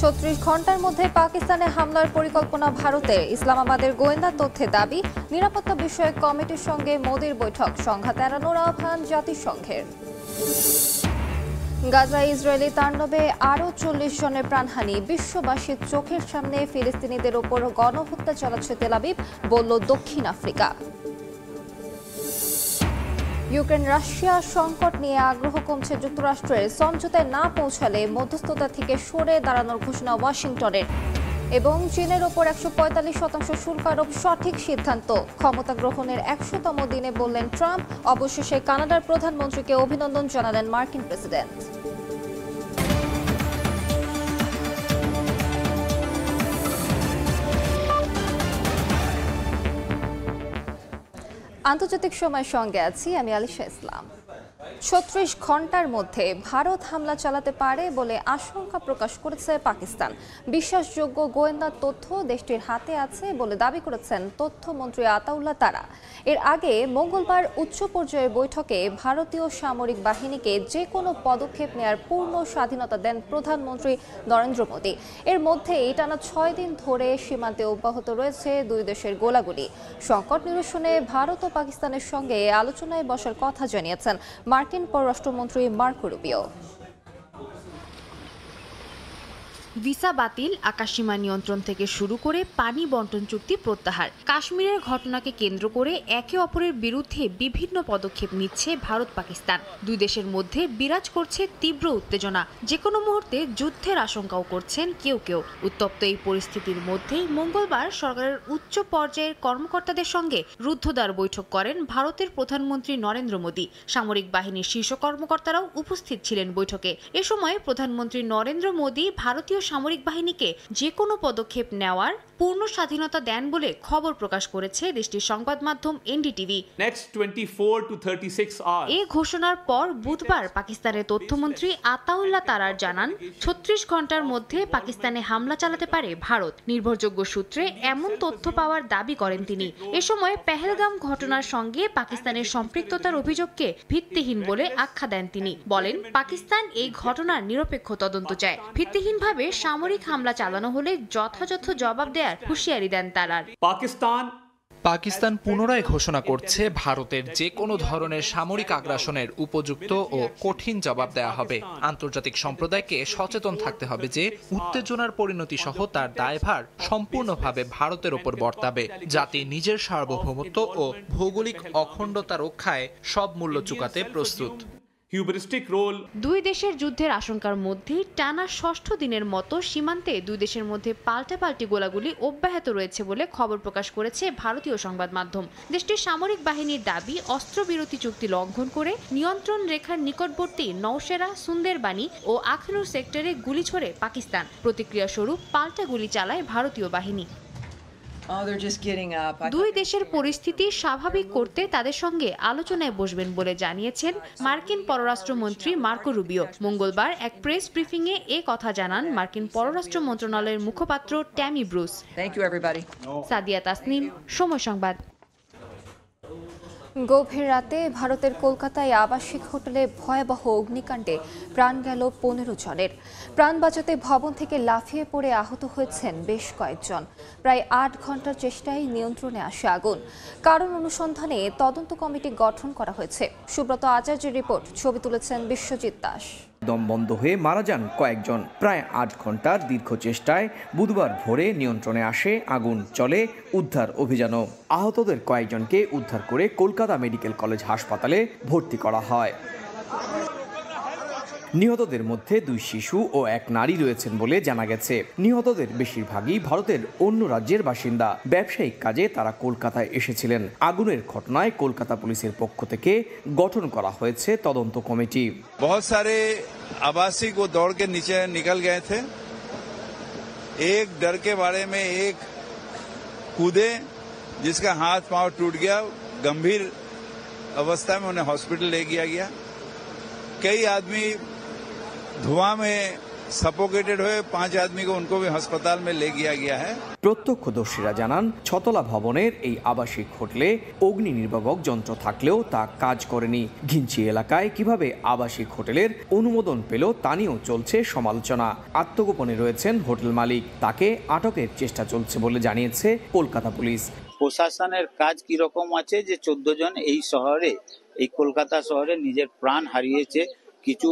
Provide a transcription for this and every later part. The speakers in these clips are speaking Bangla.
36 ঘন্টার মধ্যে পাকিস্তানে হামলার পরিকল্পনা ভারতের। ইসলামাবাদের গোয়েন্দা তথ্যে দাবি, নিরাপত্তা বিষয়ক কমিটির সঙ্গে মোদির বৈঠক। সংঘাত এড়ানোর আহ্বান জাতিসংঘের। গাজায় ইসরায়েলি তাণ্ডবে আরও 40 জনের প্রাণহানি। বিশ্ববাসীর চোখের সামনে ফিলিস্তিনিদের ওপর গণহত্যা চালাচ্ছে তেল আবিব, বলল দক্ষিণ আফ্রিকা। ইউক্রেন রাশিয়া সংকট নিয়ে আগ্রহ কমছে যুক্তরাষ্ট্রের। সমঝোতায় না পৌঁছালে মধ্যস্থতা থেকে সরে দাঁড়ানোর ঘোষণা ওয়াশিংটনের। এবং চীনের ওপর 145% শুল্ক আরোপ সঠিক সিদ্ধান্ত। ক্ষমতা গ্রহণের 100তম দিনে বললেন ট্রাম্প। অবশেষে কানাডার প্রধানমন্ত্রীকে অভিনন্দন জানালেন মার্কিন প্রেসিডেন্ট। আন্তর্জাতিক সময়ের সঙ্গে আছি আমি আলিশা ইসলাম। 36 ঘন্টার মধ্যে ভারত হামলা চালাতে পারে বলে আশঙ্কা প্রকাশ করেছে পাকিস্তান। বিশ্বাসযোগ্য গোয়েন্দা তথ্য দেশটির হাতে আছে বলে দাবি করেছেন তথ্যমন্ত্রী আতাউল্লাহ তারা। এর আগে মঙ্গলবার উচ্চ পর্যায়ের বৈঠকে ভারতীয় সামরিক বাহিনীকে যে কোনো পদক্ষেপ নেয়ার পূর্ণ স্বাধীনতা দেন প্রধানমন্ত্রী নরেন্দ্র মোদী। এর মধ্যে টানা 6 দিন ধরে সীমান্তে অব্যাহত রয়েছে দুই দেশের গোলাগুলি। সংকট নিরসনে ভারত ও পাকিস্তানের সঙ্গে আলোচনায় বসার কথা জানিয়েছেন মার্কিন পররাষ্ট্রমন্ত্রী মার্কো রুবিও। ভিসা বাতিল, আকাশসীমা নিয়ন্ত্রণ থেকে শুরু করে পানি বন্টন চুক্তি প্রত্যাহার, কাশ্মীরের ঘটনাকে কেন্দ্র করে একে অপরের বিরুদ্ধে বিভিন্ন পদক্ষেপ নিচ্ছে ভারত পাকিস্তান। দুই দেশের মধ্যে বিরাজ করছে তীব্র উত্তেজনা। যে কোনো মুহূর্তে যুদ্ধের আশঙ্কাও করছেন কেউ কেউ। উত্তপ্ত এই পরিস্থিতির মধ্যেই মঙ্গলবার সরকারের উচ্চ পর্যায়ের কর্মকর্তাদের সঙ্গে রুদ্ধদ্বার বৈঠক করেন ভারতের প্রধানমন্ত্রী নরেন্দ্র মোদী। সামরিক বাহিনীর শীর্ষ কর্মকর্তারাও উপস্থিত ছিলেন বৈঠকে। এ সময় প্রধানমন্ত্রী নরেন্দ্র মোদী ভারতীয় সামরিক বাহিনীকে যে কোনো পদক্ষেপ নেওয়ার পূর্ণ স্বাধীনতা দেন বলে খবর প্রকাশ করেছে দেশটির সংবাদ মাধ্যম এনডিটিভি। এই ঘোষণার পর বুধবার পাকিস্তানের তথ্যমন্ত্রী আতাউল্লাহ তারার জানান, 36 ঘন্টার মধ্যে পাকিস্তানে হামলা চালাতে পারে ভারত। নির্ভরযোগ্য সূত্রে এমন তথ্য পাওয়ার দাবি করেন তিনি। এ সময় পেহেলগাম ঘটনার সঙ্গে পাকিস্তানের সম্পৃক্ততার অভিযোগকে ভিত্তিহীন বলে আখ্যা দেন তিনি। বলেন, পাকিস্তান এই ঘটনার নিরপেক্ষ তদন্ত চায়। ভিত্তিহীনভাবে সামরিক হামলা চালানো হলে যথাযথ জবাব দেওয়ার হুঁশিয়ারি দেন তারা। পাকিস্তান পুনরায় ঘোষণা করছে, ভারতের যে কোনো ধরনের সামরিক আগ্রাসনের উপযুক্ত ও কঠিন জবাব দেওয়া হবে। আন্তর্জাতিক সম্প্রদায়কে সচেতন থাকতে হবে যে উত্তেজনার পরিণতি সহ তার দায়ভার সম্পূর্ণভাবে ভারতের ওপর বর্তাবে। জাতি নিজের সার্বভৌমত্ব ও ভৌগোলিক অখণ্ডতা রক্ষায় সব মূল্য চুকাতে প্রস্তুত। দুই দেশের যুদ্ধের আশঙ্কার মধ্যে টানা 6ষ্ঠ দিনের মতো সীমান্তে দুই দেশের মধ্যে পাল্টাপাল্টি গোলাগুলি অব্যাহত রয়েছে বলে খবর প্রকাশ করেছে ভারতীয় সংবাদ মাধ্যম। দেশটির সামরিক বাহিনীর দাবি, অস্ত্রবিরতি চুক্তি লঙ্ঘন করে নিয়ন্ত্রণ রেখার নিকটবর্তী নওশেরা, সুন্দরবানি ও আখনুর সেক্টরে গুলি ছোড়ে পাকিস্তান। প্রতিক্রিয়া স্বরূপ পাল্টা গুলি চালায় ভারতীয় বাহিনী। দুই দেশের পরিস্থিতি স্বাভাবিক করতে তাদের সঙ্গে আলোচনায় বসবেন বলে জানিয়েছেন মার্কিন পররাষ্ট্রমন্ত্রী মার্কো রুবিও। মঙ্গলবার এক প্রেস ব্রিফিংয়ে এ কথা জানান মার্কিন পররাষ্ট্র মন্ত্রণালয়ের মুখপাত্র ট্যামি ব্রুস। সাদিয়া তাসনিম, সময় সংবাদ। গভীর রাতে ভারতের কলকাতায় আবাসিক হোটেলে ভয়াবহ অগ্নিকাণ্ডে প্রাণ গেল 15 জনের। প্রাণ বাঁচাতে ভবন থেকে লাফিয়ে পড়ে আহত হয়েছেন বেশ কয়েকজন। প্রায় 8 ঘন্টার চেষ্টায় নিয়ন্ত্রণে আসে আগুন। কারণ অনুসন্ধানে তদন্ত কমিটি গঠন করা হয়েছে। সুব্রত আচার্যের রিপোর্ট, ছবি তুলেছেন বিশ্বজিৎ দাস। দম বন্ধ হয়ে মারা যান কয়েকজন। প্রায় 8 ঘন্টার দীর্ঘ চেষ্টায় বুধবার ভোরে নিয়ন্ত্রণে আসে আগুন। চলে উদ্ধার অভিযানও। আহতদের কয়েকজনকে উদ্ধার করে কলকাতা মেডিকেল কলেজ হাসপাতালে ভর্তি করা হয়। নিহতদের মধ্যে 2 শিশু ও 1 নারী রয়েছেন বলে জানা গেছে। নিহতদের বেশিরভাগই ভারতের অন্য রাজ্যের বাসিন্দা। ব্যবসায়িক কাজে তারা কলকাতায় এসেছিলেন। আগুনের ঘটনায় কলকাতা পুলিশের পক্ষ থেকে গঠন করা হয়েছে তদন্ত কমিটি। बहुत सारे आवासी को दौड़ के नीचे निकल गए थे। एक डर के बारे में एक कूदे, जिसका हाथ पांव टूट गया। गंभीर अवस्था में उन्हें हॉस्पिटल ले गया गया। कई आदमी धुआं में सफोकेटेड हुए 5 आदमी को उनको भी अस्पताल में ले गया गया है। প্রত্যক্ষদর্শীরা জানান ছতলা ভবনের এই আবাসিক হোটেলে অগ্নি নির্বাপক যন্ত্র থাকলেও তা কাজ করেনি। ঘিঞ্চি এলাকায় কিভাবে আবাসিক হোটেলের অনুমোদন পেল তা নিয়েও চলছে সমালোচনা। আত্মগোপনে রয়েছেন হোটেল মালিক, তাকে আটকের চেষ্টা চলছে বলে জানিয়েছে কলকাতা পুলিশ। প্রশাসনের কাজ কি রকম আছে যে 14 জন এই শহরে, এই কলকাতা শহরে নিজের প্রাণ হারিয়েছে। কিছু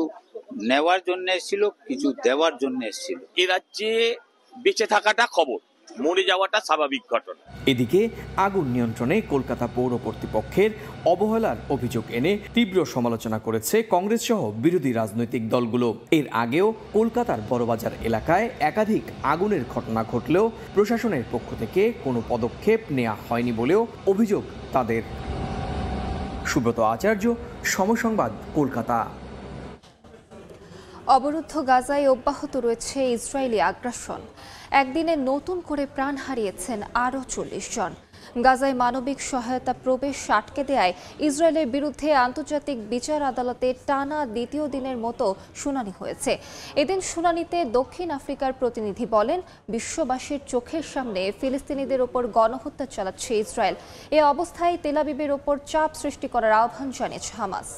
নেওয়ার জন্য এসেছিল, কিছু দেওয়ার জন্য এসেছিল। এ রাজ্যে বেঁচে থাকাটা খবর, মরে যাওয়াটা স্বাভাবিক ঘটনা। এদিকে আগুন নিয়ন্ত্রণে কলকাতা পৌর কর্তৃপক্ষের অবহেলার অভিযোগ এনে তীব্র সমালোচনা করেছে কংগ্রেস সহ বিরোধী রাজনৈতিক দলগুলো। এর আগেও কলকাতার বড়বাজার এলাকায় একাধিক আগুনের ঘটনা ঘটলেও প্রশাসনের পক্ষ থেকে কোনো পদক্ষেপ নেওয়া হয়নি বলেও অভিযোগ তাদের। সুব্রত আচার্য, সময় সংবাদ, কলকাতা। অবরুদ্ধ গাজায় অব্যাহত রয়েছে ইসরায়েলি আগ্রাসন। একদিনে নতুন করে প্রাণ হারিয়েছেন আরও 40 জন। গাজায় মানবিক সহায়তা প্রবেশ আটকে দেয়ায় ইসরায়েলের বিরুদ্ধে আন্তর্জাতিক বিচার আদালতে টানা দ্বিতীয় দিনের মতো শুনানি হয়েছে। এদিন শুনানিতে দক্ষিণ আফ্রিকার প্রতিনিধি বলেন, বিশ্ববাসীর চোখের সামনে ফিলিস্তিনিদের ওপর গণহত্যা চালাচ্ছে ইসরায়েল। এ অবস্থায় তেল আবিবের ওপর চাপ সৃষ্টি করার আহ্বান জানিয়েছে হামাস।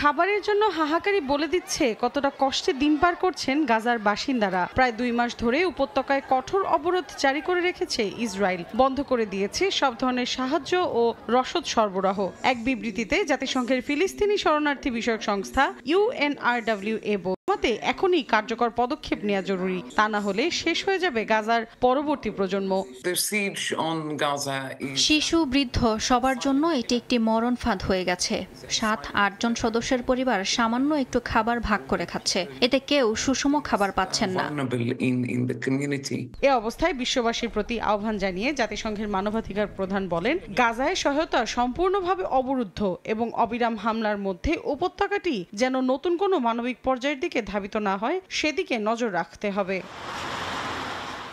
খাবারের জন্য হাহাকারি বলে দিচ্ছে কতটা কষ্টে দিন পার করছেন গাজার বাসিন্দারা। প্রায় 2 মাস ধরে উপত্যকায় কঠোর অবরোধ জারি করে রেখেছে ইসরায়েল, বন্ধ করে দিয়েছে সব ধরনের সাহায্য ও রসদ সরবরাহ। এক বিবৃতিতে জাতিসংঘের ফিলিস্তিনি শরণার্থী বিষয়ক সংস্থা UNRWA মতে এখনই কার্যকর পদক্ষেপ নেওয়া জরুরি, তা না হলে শেষ হয়ে যাবে গাজার পরবর্তী প্রজন্ম। শিশু, বৃদ্ধ সবার জন্য এটি একটি মরণ ফাঁদ হয়ে গেছে। 7-8 জন সদস্যের পরিবার সামান্য একটু খাবার ভাগ করে খাচ্ছে, এতে কেউ সুষম খাবার পাচ্ছেন না। এ অবস্থায় বিশ্ববাসীর প্রতি আহ্বান জানিয়ে জাতিসংঘের মানবাধিকার প্রধান বলেন, গাজায় সহায়তা সম্পূর্ণভাবে অবরুদ্ধ এবং অবিরাম হামলার মধ্যে উপত্যকাটি যেন নতুন কোনো মানবিক পর্যায়ের দিকে ধাবিত না হয় সেদিকে নজর রাখতে হবে।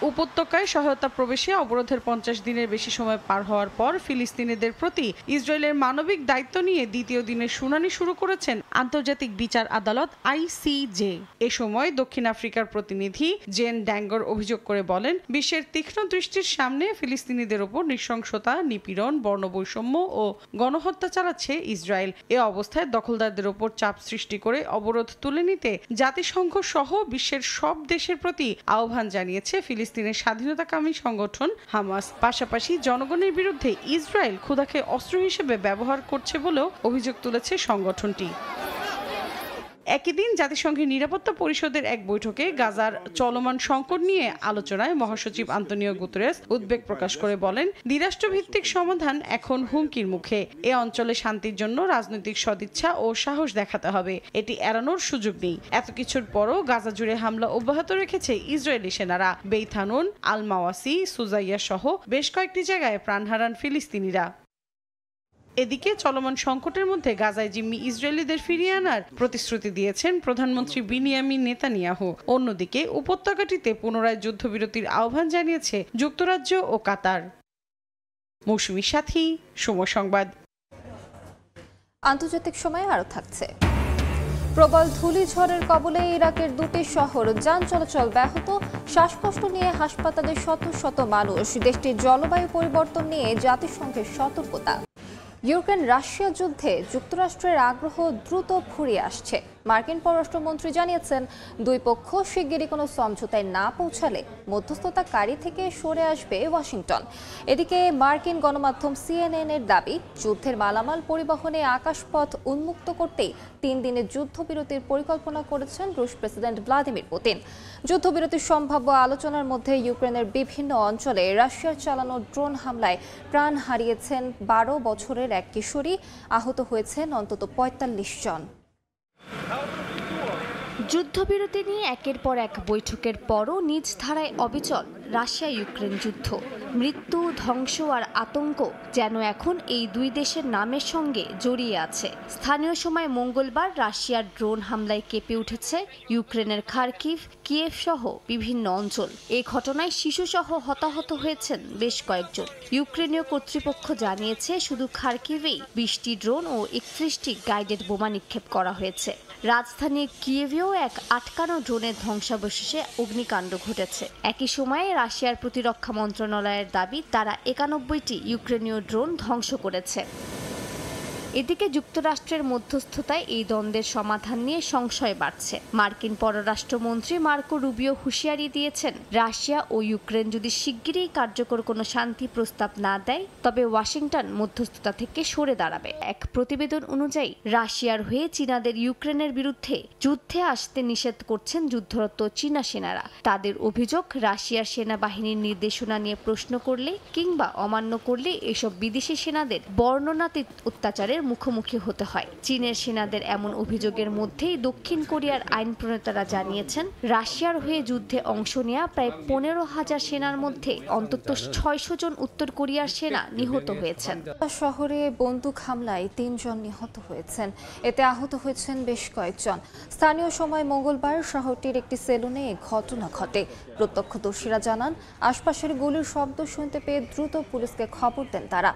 উপত্যকায় সহায়তা প্রবেশে অবরোধের 50 দিনের বেশি সময় পার হওয়ার পর ফিলিস্তিনিদের প্রতি ইসরায়েলের মানবিক দায়িত্ব নিয়ে দ্বিতীয় দিনের শুনানি শুরু করেছেন আন্তর্জাতিক বিচার আদালত ICJ। এ সময় দক্ষিণ আফ্রিকার প্রতিনিধি জেন ড্যাঙ্গর অভিযোগ করে বলেন, বিশ্বের তীক্ষ্ণ দৃষ্টির সামনে ফিলিস্তিনিদের ওপর নৃশংসতা, নিপীড়ন, বর্ণবৈষম্য ও গণহত্যা চালাচ্ছে ইসরায়েল। এ অবস্থায় দখলদারদের ওপর চাপ সৃষ্টি করে অবরোধ তুলে নিতে জাতিসংঘ সহ বিশ্বের সব দেশের প্রতি আহ্বান জানিয়েছে ফিলিস্তিনের স্বাধীনতাকামী সংগঠন হামাস। পাশাপাশি জনগণের বিরুদ্ধে ইসরায়েল ক্ষুধাকে অস্ত্র হিসেবে ব্যবহার করছে বলেও অভিযোগ তুলেছে সংগঠনটি। একই দিন জাতিসংঘের নিরাপত্তা পরিষদের এক বৈঠকে গাজার চলমান সংকট নিয়ে আলোচনায় মহাসচিব আন্তোনিও গুতেরেস উদ্বেগ প্রকাশ করে বলেন, দ্বিরাষ্ট্রভিত্তিক সমাধান এখন হুমকির মুখে। এ অঞ্চলে শান্তির জন্য রাজনৈতিক সদিচ্ছা ও সাহস দেখাতে হবে, এটি এড়ানোর সুযোগ নেই। এত কিছুর পরও গাজা জুড়ে হামলা অব্যাহত রেখেছে ইসরায়েলি সেনারা। বেইত হানুন, আল মাওয়াসি, সুজাইয়া সহ বেশ কয়েকটি জায়গায় প্রাণ হারান ফিলিস্তিনিরা। এদিকে চলমান সংকটের মধ্যে গাজায় জিম্মি ইসরায়েলিদের ফিরিয়ে আনার প্রতিশ্রুতি দিয়েছেন প্রধানমন্ত্রী বিনিয়ামিন নেতানিয়াহু। অন্যদিকে উপত্যকাটিতে পুনরায় যুদ্ধবিরতির আহ্বান জানিয়েছে যুক্তরাজ্য ও কাতার। মৌসুমী সাথী, সময় সংবাদ। আন্তর্জাতিক সময়ে আরও থাকছে। প্রবল ধূলিঝড়ের কবলে ইরাকের 2টি শহর, যান চলাচল ব্যাহত, শ্বাসকষ্ট নিয়ে হাসপাতালে শত শত মানুষ। দেশটির জলবায়ু পরিবর্তন নিয়ে জাতিসংঘের সতর্কতা। ইউক্রেন রাশিয়া যুদ্ধে যুক্তরাষ্ট্রের আগ্রহ দ্রুত ফুরিয়ে আসছে। মার্কিন পররাষ্ট্রমন্ত্রী জানিয়েছেন, দুই পক্ষ শিগগিরই কোনো সমঝোতায় না পৌঁছালে মধ্যস্থতাকারী থেকে সরে আসবে ওয়াশিংটন। এদিকে মার্কিন গণমাধ্যম CNN এর দাবি, যুদ্ধের মালামাল পরিবহনে আকাশপথ উন্মুক্ত করতেই 3 দিনের যুদ্ধবিরতির পরিকল্পনা করেছেন রুশ প্রেসিডেন্ট ভ্লাদিমির পুতিন। যুদ্ধবিরতির সম্ভাব্য আলোচনার মধ্যে ইউক্রেনের বিভিন্ন অঞ্চলে রাশিয়ার চালানো ড্রোন হামলায় প্রাণ হারিয়েছেন 12 বছরের এক কিশোরী, আহত হয়েছেন অন্তত 45 জন। যুদ্ধবিরতি নিয়ে একের পর এক বৈঠকের পরও নিজ ধারায় অবিচল রাশিয়া ইউক্রেন যুদ্ধ। মৃত্যু, ধ্বংস আর আতঙ্ক যেন এখন এই দুই দেশের নামের সঙ্গে জড়িয়ে আছে। স্থানীয় সময় মঙ্গলবার রাশিয়ার ড্রোন হামলায় কেঁপে উঠেছে ইউক্রেনের খার্কিভ, কিয়েভ সহ বিভিন্ন অঞ্চল। এই ঘটনায় শিশুসহ হতাহত হয়েছেন বেশ কয়েকজন। ইউক্রেনীয় কর্তৃপক্ষ জানিয়েছে শুধু খার্কিভেই 20টি ড্রোন ও 31টি গাইডেড বোমা নিক্ষেপ করা হয়েছে। রাজধানী কিয়েভেও এক আটকানো ড্রোনের ধ্বংসাবশেষে অগ্নিকাণ্ড ঘটেছে। একই সময়ে রাশিয়ার প্রতিরক্ষা মন্ত্রণালয়ের দাবি তারা 91টি ইউক্রেনীয় ড্রোন ধ্বংস করেছে। এদিকে যুক্তরাষ্ট্রের মধ্যস্থতায় এই দ্বন্দ্বের সমাধান নিয়ে সংশয় বাড়ছে। মার্কিন পররাষ্ট্রমন্ত্রী মার্কো রুবিও হুঁশিয়ারি দিয়েছেন, রাশিয়া ও ইউক্রেন যদি শিগগিরই কার্যকর কোনো শান্তি প্রস্তাব না দেয় তবে ওয়াশিংটন মধ্যস্থতা থেকে সরে দাঁড়াবে। এক প্রতিবেদন অনুযায়ী রাশিয়ার হয়ে চীনাদের ইউক্রেনের বিরুদ্ধে যুদ্ধে আসতে নিষেধ করছেন যুদ্ধরত চীনা সেনারা। তাদের অভিযোগ, রাশিয়ার সেনাবাহিনীর নির্দেশনা নিয়ে প্রশ্ন করলে কিংবা অমান্য করলে এসব বিদেশি সেনাদের বর্ণনাতীত অত্যাচারের মুখোমুখি হতে হয়। চীনের সেনাদের এমন অভিযোগের মধ্যেই দক্ষিণ কোরিয়ার আইন প্রণেতারা জানিয়েছেন, রাশিয়ার হয়ে যুদ্ধে অংশ নেওয়া প্রায় 15,000 সেনার মধ্যে অন্তত 600 জন উত্তর কোরিয়ার সেনা নিহত হয়েছেন। শহরে বন্দুক হামলায় 3 জন নিহত হয়েছেন, এতে আহত হয়েছেন বেশ কয়েকজন। স্থানীয় সময় মঙ্গলবার শহরটির একটি সেলুনে ঘটনা ঘটে। প্রত্যক্ষদর্শীরা জানান, আশপাশের গুলির শব্দ শুনতে পেয়ে দ্রুত পুলিশকে খবর দেন তারা।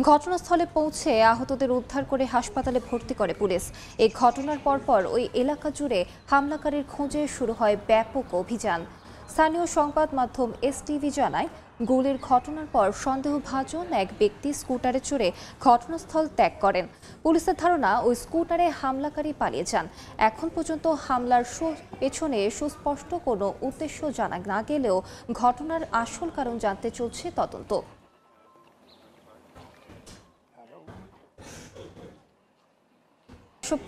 ঘটনাস্থলে পৌঁছে আহতদের উদ্ধার করে হাসপাতালে ভর্তি করে পুলিশ। এই ঘটনার পরপর ওই এলাকা জুড়ে হামলাকারীর খোঁজে শুরু হয় ব্যাপক অভিযান। স্থানীয় সংবাদ মাধ্যম এসটিভি জানায়, গুলির ঘটনার পর সন্দেহভাজন এক ব্যক্তি স্কুটারে চড়ে ঘটনাস্থল ত্যাগ করেন। পুলিশের ধারণা, ওই স্কুটারে হামলাকারী পালিয়ে যান। এখন পর্যন্ত হামলার পেছনে সুস্পষ্ট কোনো উদ্দেশ্য জানা না গেলেও ঘটনার আসল কারণ জানতে চলছে তদন্ত।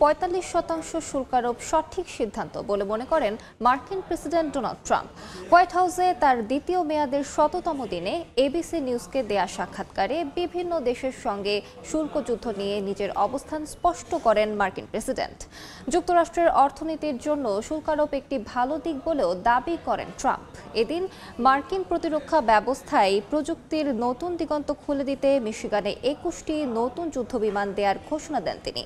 45% শুল্ক আরোপ সঠিক সিদ্ধান্ত বলে মনে করেন মার্কিন প্রেসিডেন্ট ডোনাল্ড ট্রাম্প। হোয়াইট হাউসে তার দ্বিতীয় মেয়াদের 100তম দিনে এবিসি নিউজকে দেয়া সাক্ষাৎকারে বিভিন্ন দেশের সঙ্গে শুল্ক যুদ্ধ নিয়ে নিজের অবস্থান স্পষ্ট করেন মার্কিন প্রেসিডেন্ট। যুক্তরাষ্ট্রের অর্থনীতির জন্য শুল্ক আরোপ একটি ভালো দিক বলেও দাবি করেন ট্রাম্প। এদিন মার্কিন প্রতিরক্ষা ব্যবস্থায় প্রযুক্তির নতুন দিগন্ত খুলে দিতে মিশিগানে 21টি নতুন যুদ্ধবিমান দেওয়ার ঘোষণা দেন তিনি।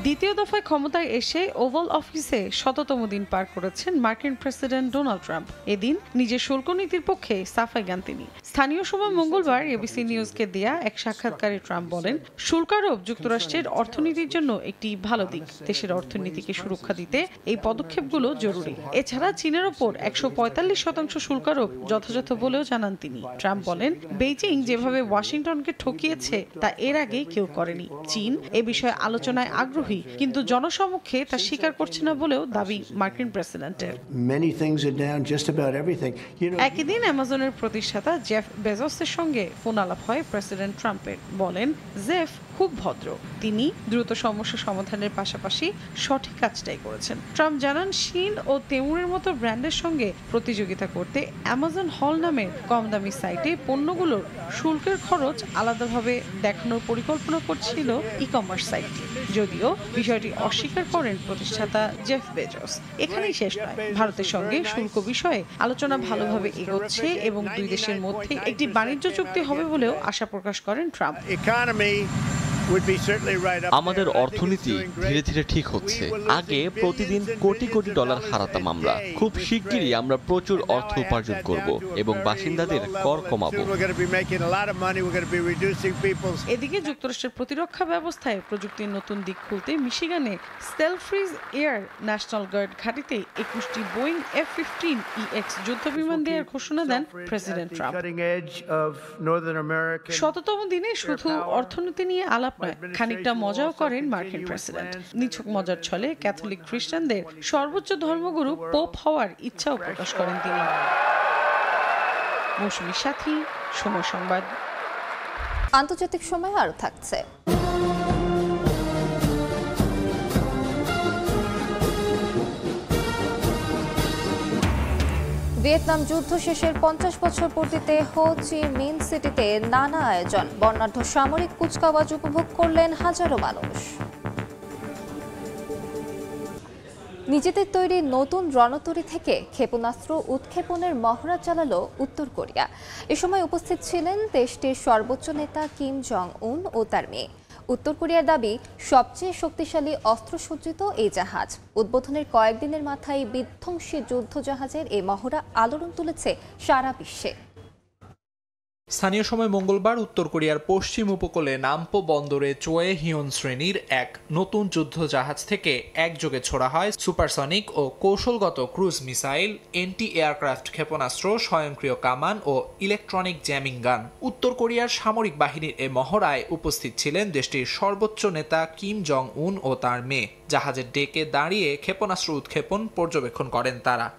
দ্বিতীয় দফায় ক্ষমতায় এসে ওভাল অফিসে 100তম দিন পার করেছেন মার্কিন প্রেসিডেন্ট ডোনাল্ড ট্রাম্প। এদিন নিজের শুল্ক নীতির পক্ষে সাফাই গান তিনি। স্থানীয় সময় মঙ্গলবার এবিসি নিউজকে দেয়া এক সাক্ষাৎকারে ট্রাম্প বলেন, শুল্ক আরোপ যুক্তরাষ্ট্রের অর্থনীতির জন্য একটি ভালো দিক। দেশের অর্থনীতিকে সুরক্ষা দিতে এই পদক্ষেপগুলো জরুরি। এছাড়া চীনের ওপর 145% শুল্ক আরোপ যথাযথ বলেও জানান তিনি। ট্রাম্প বলেন, বেইজিং যেভাবে ওয়াশিংটনকে ঠকিয়েছে তা এর আগে কেউ করেনি। চীন এ বিষয়ে আলোচনায় আগ্রহী, কিন্তু জনসমক্ষে তা স্বীকার করছে না বলেও দাবি মার্কিন প্রেসিডেন্টের। একই দিন অ্যামাজনের প্রতিষ্ঠাতা জেফ বেজোসের সঙ্গে ফোন আলাপ হয় প্রেসিডেন্ট ট্রাম্পের। বলেন, জেফ খুব ভদ্র, তিনি দ্রুত সমস্যা সমাধানের পাশাপাশি সঠিক কাজটাই করেছেন। ট্রাম্প জানান, শিন ও তেমুরের মতো ব্র্যান্ডের সঙ্গে প্রতিযোগিতা করতে অ্যামাজন হল নামের কম দামি সাইটে পণ্যগুলোর শুল্কের খরচ আলাদাভাবে দেখানোর পরিকল্পনা করছিল ই কমার্স সাইটটি। যদিও বিষয়টি অস্বীকার করেন প্রতিষ্ঠাতা জেফ বেজোস। এখানেই শেষ নয়, ভারতের সঙ্গে শুল্ক বিষয়ে আলোচনা ভালোভাবে এগোচ্ছে এবং দুই দেশের মধ্যে একটি বাণিজ্য চুক্তি হবে বলেও আশা প্রকাশ করেন ট্রাম্প। আমাদের অর্থনীতি ধীরে ধীরে ঠিক হচ্ছে। আগে প্রতিদিন কোটি কোটি ডলার হারাতাম আমরা। খুব শিগগিরই আমরা প্রচুর অর্থ উপার্জন করব এবং বাসিন্দাদের কর কমাবো। এদিকে যুক্তরাষ্ট্রের প্রতিরক্ষা ব্যবস্থায় প্রযুক্তির নতুন দিক খুলতে মিশিগানে স্টেলফ্রিজ এয়ার ন্যাশনাল গার্ড ঘাঁটিতে 21টি বোয়িং F-15EX যুদ্ধবিমান দেওয়ার ঘোষণা দেন প্রেসিডেন্ট ট্রাম্প। 100তম দিনে শুধু অর্থনীতি নিয়ে আলাপ নয়, খানিকটা মজাও করেন মার্কিন প্রেসিডেন্ট। নিছক মজার ছলে ক্যাথলিক খ্রিস্টানদের সর্বোচ্চ ধর্মগুরু পোপ হওয়ার ইচ্ছাও প্রকাশ করেন তিনি। মৌসুমীর সাথী, সময় সংবাদ। আন্তর্জাতিক সময় আরো থাকছে। ভিয়েতনাম যুদ্ধ শেষের 50 বছর পূর্তিতে হো চি মিন সিটিতে নানা আয়োজন। বর্ণাঢ্য সামরিক কুচকাওয়াজ উপভোগ করলেন হাজারো মানুষ। নিজেদের তৈরি নতুন রণতরী থেকে ক্ষেপণাস্ত্র উৎক্ষেপণের মহড়া চালালো উত্তর কোরিয়া। এ সময় উপস্থিত ছিলেন দেশটির সর্বোচ্চ নেতা কিম জং উন ও তার মেয়ে। উত্তর কোরিয়ার দাবি, সবচেয়ে শক্তিশালী অস্ত্রসজ্জিত এই জাহাজ। উদ্বোধনের কয়েকদিনের মাথায় বিধ্বংসী যুদ্ধজাহাজের এই মহড়া আলোড়ন তুলেছে সারা বিশ্বে। স্থানীয় সময় মঙ্গলবার উত্তর কোরিয়ার পশ্চিম উপকূলে নামপো বন্দরে চোয়ে হিয়ন শ্রেণীর এক নতুন যুদ্ধজাহাজ থেকে একযোগে ছোড়া হয় সুপারসনিক ও কৌশলগত ক্রুজ মিসাইল, এন্টি এয়ারক্রাফট ক্ষেপণাস্ত্র, স্বয়ংক্রিয় কামান ও ইলেকট্রনিক জ্যামিং গান। উত্তর কোরিয়ার সামরিক বাহিনীর এ মহড়ায় উপস্থিত ছিলেন দেশটির সর্বোচ্চ নেতা কিম জং উন ও তার মেয়ে। জাহাজের ডেকে দাঁড়িয়ে ক্ষেপণাস্ত্র উৎক্ষেপণ পর্যবেক্ষণ করেন তারা।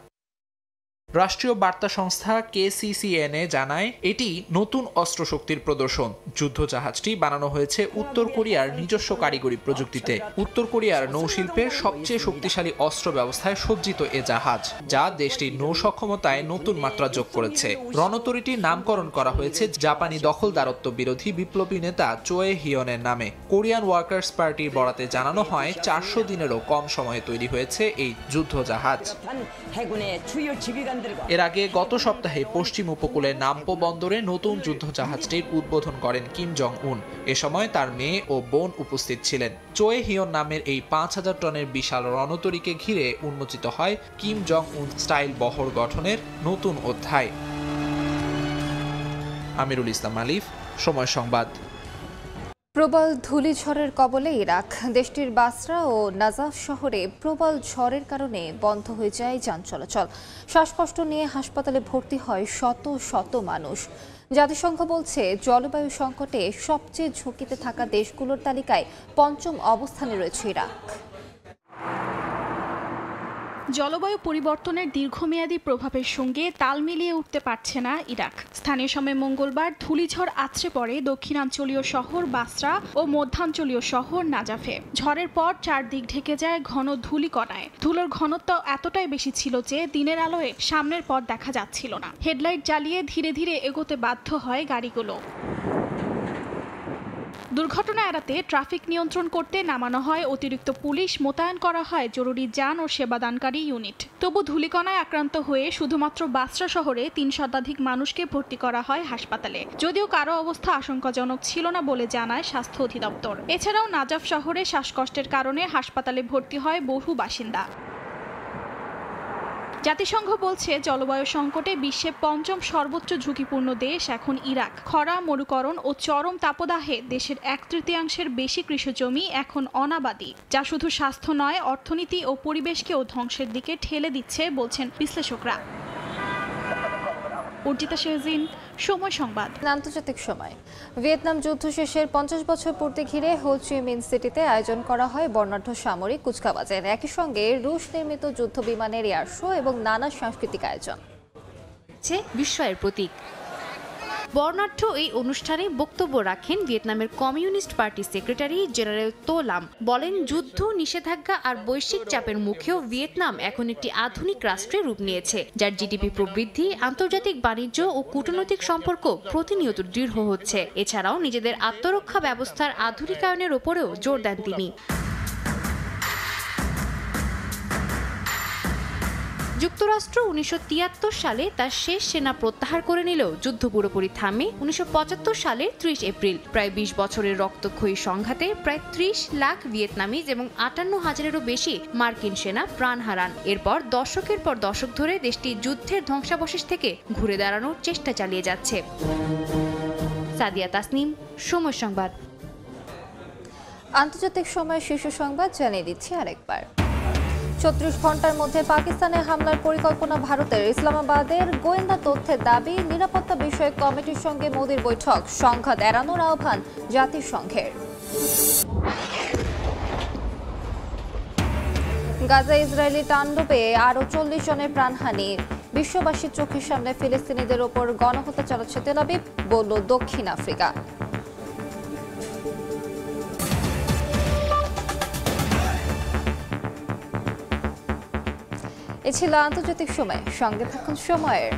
রাষ্ট্রীয় বার্তা সংস্থা KCCNA জানায়, এটি নতুন অস্ত্রশক্তির প্রদর্শন। যুদ্ধজাহাজটি বানানো হয়েছে উত্তর কোরিয়ার নিজস্ব কারিগরি প্রযুক্তিতে। উত্তর কোরিয়ার নৌশিল্পের সবচেয়ে শক্তিশালী অস্ত্র ব্যবস্থায় সজ্জিত এ জাহাজ, যা দেশটির নৌ সক্ষমতায় নতুন মাত্রা যোগ করেছে। রণতরীটির নামকরণ করা হয়েছে জাপানি দখলদারত্ব বিরোধী বিপ্লবী নেতা চোয়ে হিয়নের নামে। কোরিয়ান ওয়ার্কার্স পার্টির বরাতে জানানো হয়, 400 দিনেরও কম সময়ে তৈরি হয়েছে এই যুদ্ধজাহাজ। এর আগে গত সপ্তাহে পশ্চিম উপকূলে নামপো বন্দরে নতুন যুদ্ধজাহাজটির উদ্বোধন করেন কিম জং উন। এ সময় তার মেয়ে ও বোন উপস্থিত ছিলেন। চোয়ে হিয়ন নামের এই 5000 টনের বিশাল রণতরীকে ঘিরে উন্মোচিত হয় কিম জং উন স্টাইল বহর গঠনের নতুন অধ্যায়। আমিরুল ইসলাম আলিফ, সময় সংবাদ। প্রবল ধূলিঝড়ের কবলে ইরাক। দেশটির বাসরা ও নাজাফ শহরে প্রবল ঝড়ের কারণে বন্ধ হয়ে যায় যান চলাচল। শ্বাসকষ্ট নিয়ে হাসপাতালে ভর্তি হয় শত শত মানুষ। জাতিসংঘ বলছে, জলবায়ু সংকটে সবচেয়ে ঝুঁকিতে থাকা দেশগুলোর তালিকায় 5ম অবস্থানে রয়েছে ইরাক। জলবায়ু পরিবর্তনের দীর্ঘমেয়াদী প্রভাবের সঙ্গে তাল মিলিয়ে উঠতে পারছে না ইরাক। স্থানীয় সময় মঙ্গলবার ধূলিঝড় আছড়ে পড়ে দক্ষিণাঞ্চলীয় শহর বাসরা ও মধ্যাঞ্চলীয় শহর নাজাফে। ঝড়ের পর চারদিক ঢেকে যায় ঘন ধূলিকণায়। ধুলোর ঘনত্ব এতটাই বেশি ছিল যে দিনের আলোয় সামনের পথ দেখা যাচ্ছিল না। হেডলাইট জ্বালিয়ে ধীরে ধীরে এগোতে বাধ্য হয় গাড়িগুলো। দুর্ঘটনা এড়াতে ট্রাফিক নিয়ন্ত্রণ করতে নামানো হয় অতিরিক্ত পুলিশ, মোতায়েন করা হয় জরুরি যান ও সেবাদানকারী ইউনিট। তবু ধূলিকণায় আক্রান্ত হয়ে শুধুমাত্র বাসরা শহরে 3 শতাধিক মানুষকে ভর্তি করা হয় হাসপাতালে, যদিও কারো অবস্থা আশঙ্কাজনক ছিল না বলে জানায় স্বাস্থ্য অধিদপ্তর। এছাড়াও নাজাফ শহরে শ্বাসকষ্টের কারণে হাসপাতালে ভর্তি হয় বহু বাসিন্দা। জাতিসংঘ বলছে, জলবায়ু সংকটে বিশ্বে 5ম সর্বোচ্চ ঝুঁকিপূর্ণ দেশ এখন ইরাক। খরা, মরুকরণ ও চরম তাপদাহে দেশের 1/3 বেশি কৃষিজমি এখন অনাবাদি, যা শুধু স্বাস্থ্য নয়, অর্থনীতি ও পরিবেশকেও ধ্বংসের দিকে ঠেলে দিচ্ছে বলছেন বিশ্লেষকরা। অর্জিতা শেহজিন, সময় সংবাদ। আন্তর্জাতিক সময়। ভিয়েতনাম যুদ্ধ শেষের 50 বছর পূর্তি ঘিরে হো চি মিন সিটিতে আয়োজন করা হয় বর্ণাঢ্য সামরিক কুচকাওয়াজের। একই সঙ্গে রুশ নির্মিত যুদ্ধ বিমানের এয়ার শো এবং নানা সাংস্কৃতিক আয়োজন। বিস্ময়ের প্রতীক। বর্ণাঢ্য এই অনুষ্ঠানে বক্তব্য রাখেন ভিয়েতনামের কমিউনিস্ট পার্টি সেক্রেটারি জেনারেল তো লাম। বলেন, যুদ্ধ, নিষেধাজ্ঞা আর বৈশ্বিক চাপের মুখেও ভিয়েতনাম এখন একটি আধুনিক রাষ্ট্রে রূপ নিয়েছে, যার জিডিপি প্রবৃদ্ধি, আন্তর্জাতিক বাণিজ্য ও কূটনৈতিক সম্পর্ক প্রতিনিয়ত দৃঢ় হচ্ছে। এছাড়াও নিজেদের আত্মরক্ষা ব্যবস্থার আধুনিকায়নের ওপরেও জোর দেন তিনি। যুক্তরাষ্ট্র 1973 সালে তার শেষ সেনা প্রত্যাহার করে নিলেও যুদ্ধ পুরোপুরি থামে 1975 সালের 30 এপ্রিল। প্রায় 20 বছরের রক্তক্ষয়ী সংঘাতে প্রায় 30 লাখ ভিয়েতনামিজ এবং 58,000-এরও বেশি মার্কিন সেনা প্রাণ হারান। এরপর দশকের পর দশক ধরে দেশটি যুদ্ধের ধ্বংসাবশেষ থেকে ঘুরে দাঁড়ানোর চেষ্টা চালিয়ে যাচ্ছে। সাদিয়া তাসনিম, সময় সংবাদ। আন্তর্জাতিক সময় শীর্ষ সংবাদ জানিয়ে দিচ্ছি আরেকবার। 36 ঘন্টার মধ্যে পাকিস্তানে হামলার পরিকল্পনা ভারতের। ইসলামাবাদের গোয়েন্দা তথ্যের দাবি, নিরাপত্তা বিষয়ক কমিটির সঙ্গে মোদির বৈঠক। সংঘাত এড়ানোর আহ্বান জাতিসংঘের। গাজা ইসরায়েলি তাণ্ডবে আরও 40 জনের প্রাণহানি। বিশ্ববাসীর চোখের সামনে ফিলিস্তিনিদের ওপর গণহত্যা চালাচ্ছে তেল আবিব, বলল দক্ষিণ আফ্রিকা। এ ছিল আন্তর্জাতিক সময়। সঙ্গে থাকুন সময়ের।